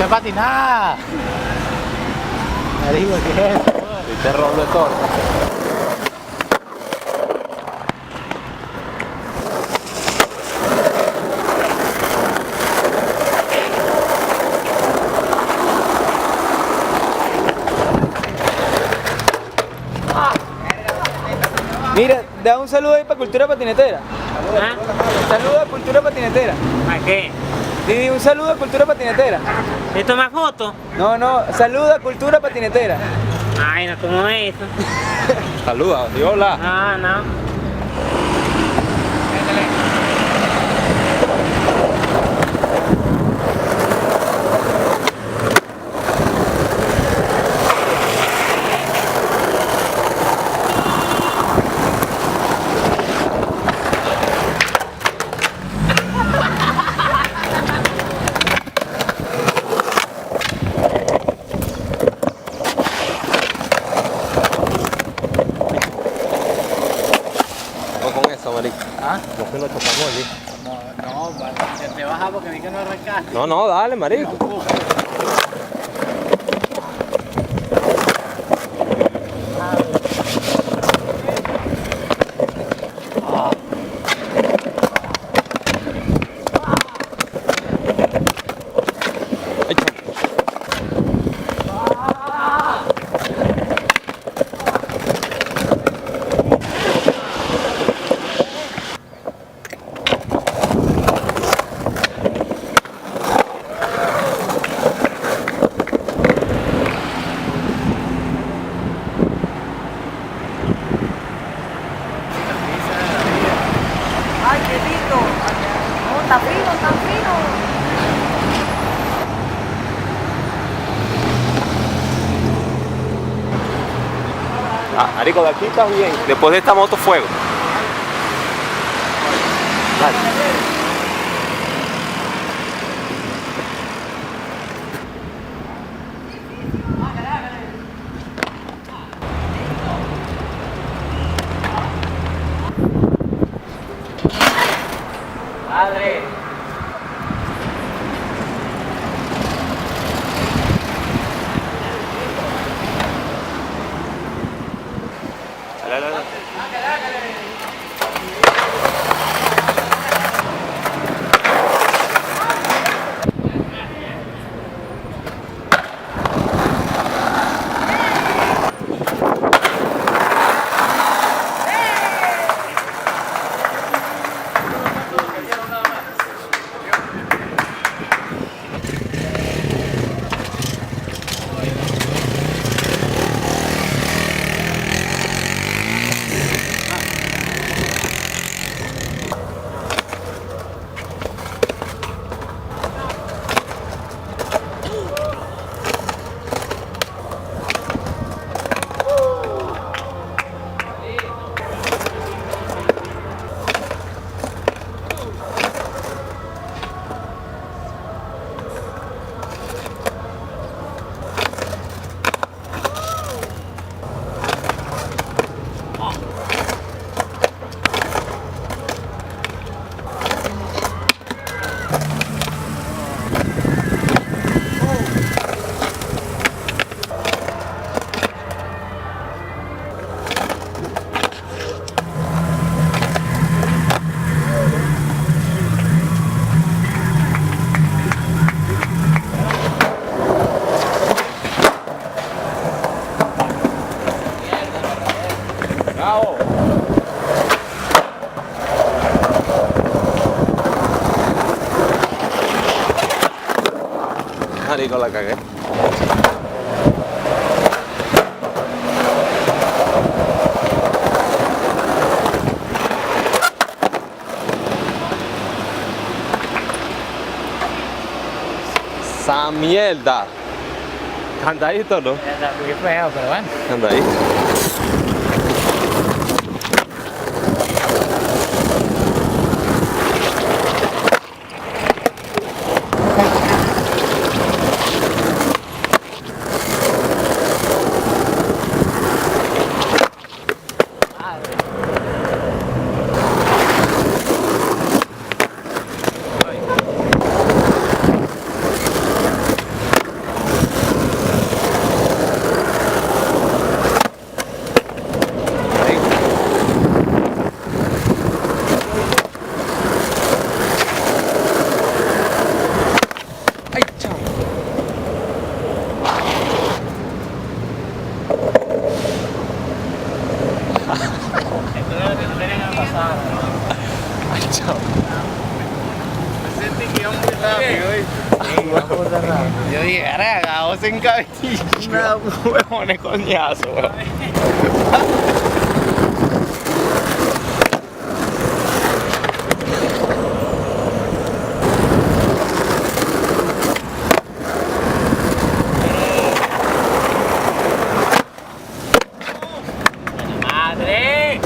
a patinar. Marico, ¿qué es eso? Y te roblo de todo. Mira, da un saludo ahí para Cultura Patinetera. ¿Ah? Saludo a Cultura Patinetera. ¿Para qué? Didi, un saludo a Cultura Patinetera. ¿Te tomas foto? No, saludo a Cultura Patinetera. Ay, no, ¿cómo es eso? Saluda, di hola. No. No con eso, marico. ¿Ah? No que nos chocamos allí. No, te baja porque vi que no arrancaste. No, dale, marico. Ay, Ay, qué lindo. No, está fino, está fino. marico, de aquí estás bien. Después de esta moto, fuego. Dale. Padre. Dale. Bravo. Marico, la cagué. Esa mierda. Cantadito, ¿no? Está muy feo, pero bueno. Anda ahí. Sentí que iba muy rápido, ¿viste? Yo dije, araga, vos en cabecilla. No, huevones, coñazo, weón. ¡Madre!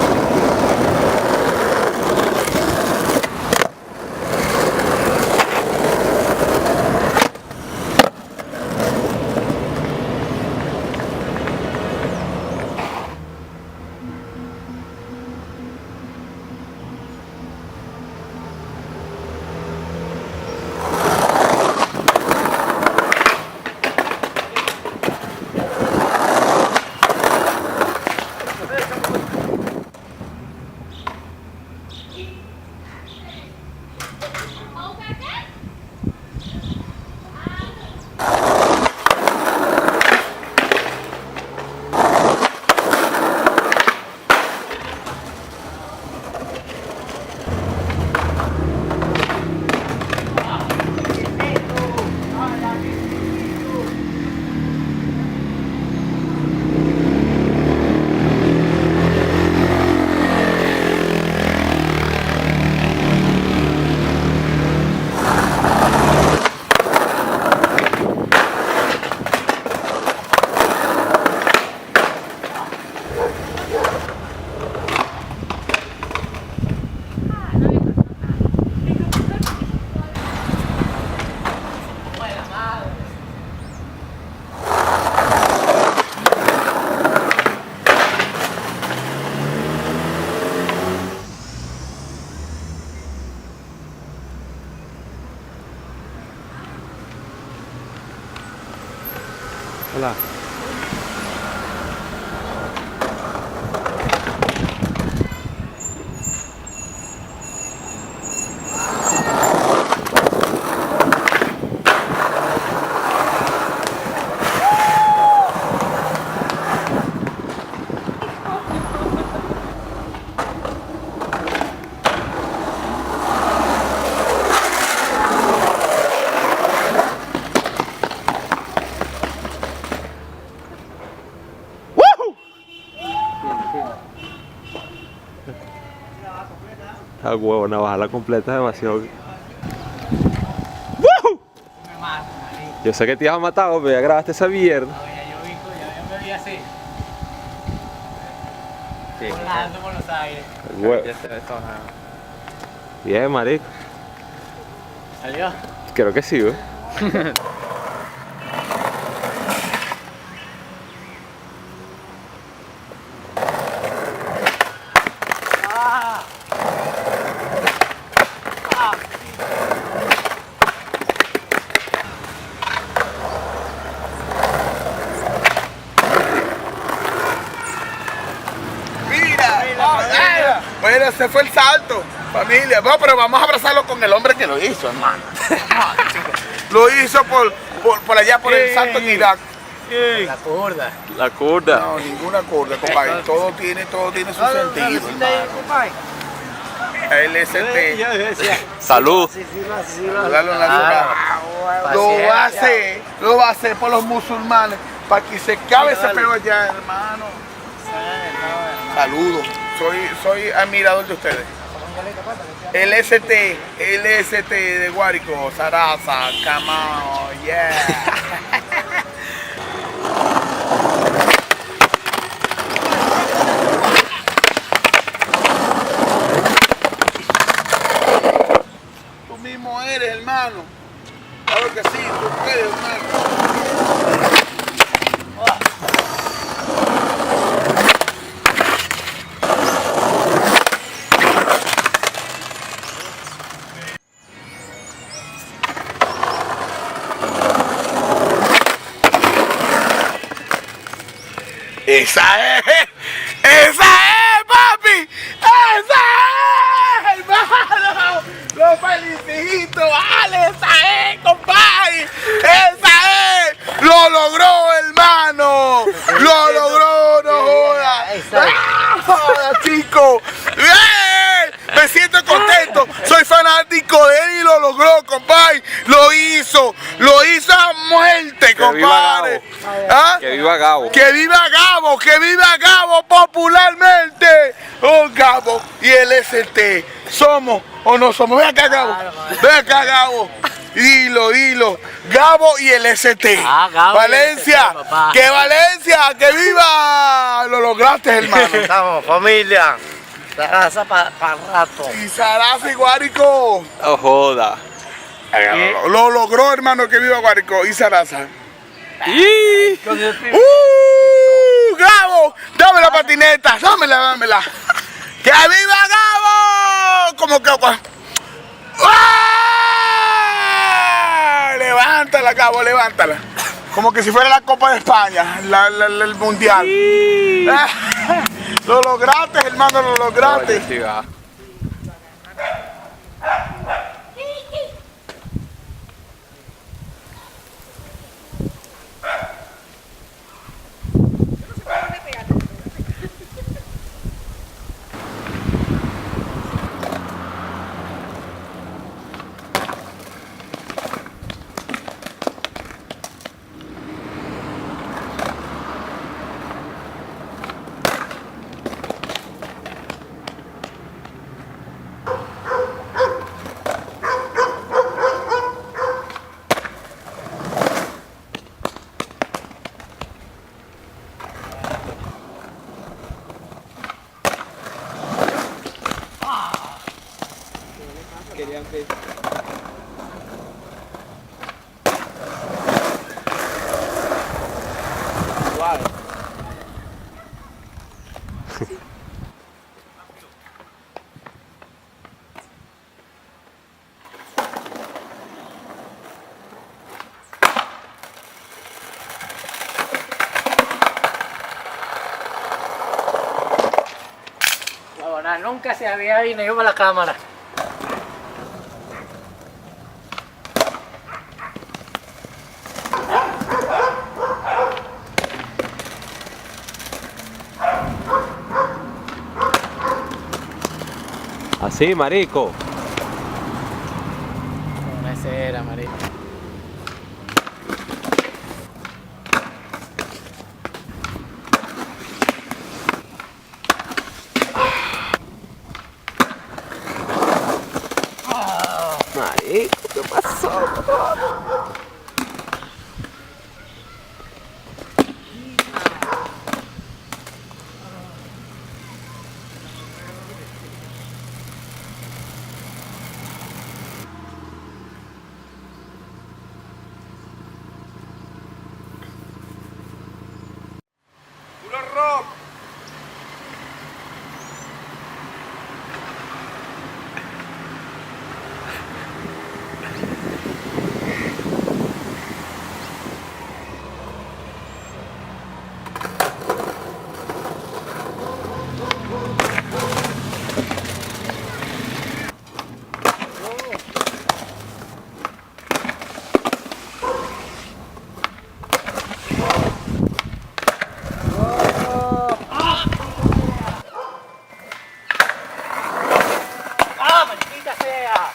Hola. Ah, huevo, una bajada completa es demasiado. ¡Woo! Yo sé que te ibas a matar, pero ya grabaste esa mierda. Ya me vi así. Volando por los aires. Huevo. Bien, marico. ¿Salió? Creo que sí, güey. Bueno, ese fue el salto, familia. No, pero vamos a abrazarlo con el hombre que lo hizo, hermano. Lo hizo por allá, por el salto en Irak. La curda. La curda. No, ninguna curda, compadre. Todo tiene su sentido, hermano. LST. Salud. Dale la cara. Lo va a hacer por los musulmanes, para que se acabe ese peo allá, hermano. Saludos. Soy admirador de ustedes. LST de Guárico, Sarasa, Camao, yeah. Tú mismo eres, hermano. Claro que sí, tú eres, hermano. ¡Esa es, papi! ¡Esa es, hermano! ¡Lo felicito! ¡Vale, esa es, compadre! ¡Esa es! ¡Lo logró, hermano! ¡Lo logró, no jodas! ¡Ah, joda, chico! ¡Bien! Me siento contento. Soy fanático de él y lo logró, compadre. Lo hizo a muerte, Que viva compadre. Gabo. ¿Ah? Que viva Gabo. Que viva Gabo popularmente. Oh, Gabo y el ST. ¿Somos o no somos? Ven acá, Gabo. Ven acá, Gabo. Dilo. Gabo y el ST. Gabo y Valencia. el ST, papá. Que Valencia, que viva. Lo lograste, hermano. Estamos, familia. Sarasa para rato. Y Sarasa y Guárico. No joda. Lo logró, hermano, que viva Guárico y Sarasa. Y... Gabo, dame la patineta, dámela. ¡Que viva Gabo! Como que... ¡Ah! Levántala, Gabo, levántala. Como que si fuera la Copa de España, el Mundial. Lo lograste, hermano, lo lograste. Oye, sí, va. Querían que... Suave. Ahora, nunca se había venido para la cámara. Así, marico. Una cera, marico. Marico, ¿qué pasó? Puro rock. ¡Ah, maldita sea!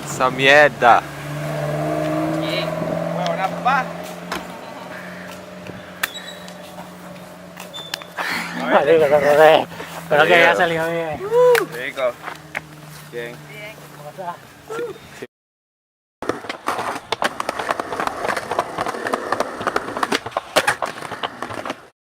Esa mierda. Buena paz. Marico, te rodé. Espero que haya salido bien. Rico. Bien. ¿Cómo estás?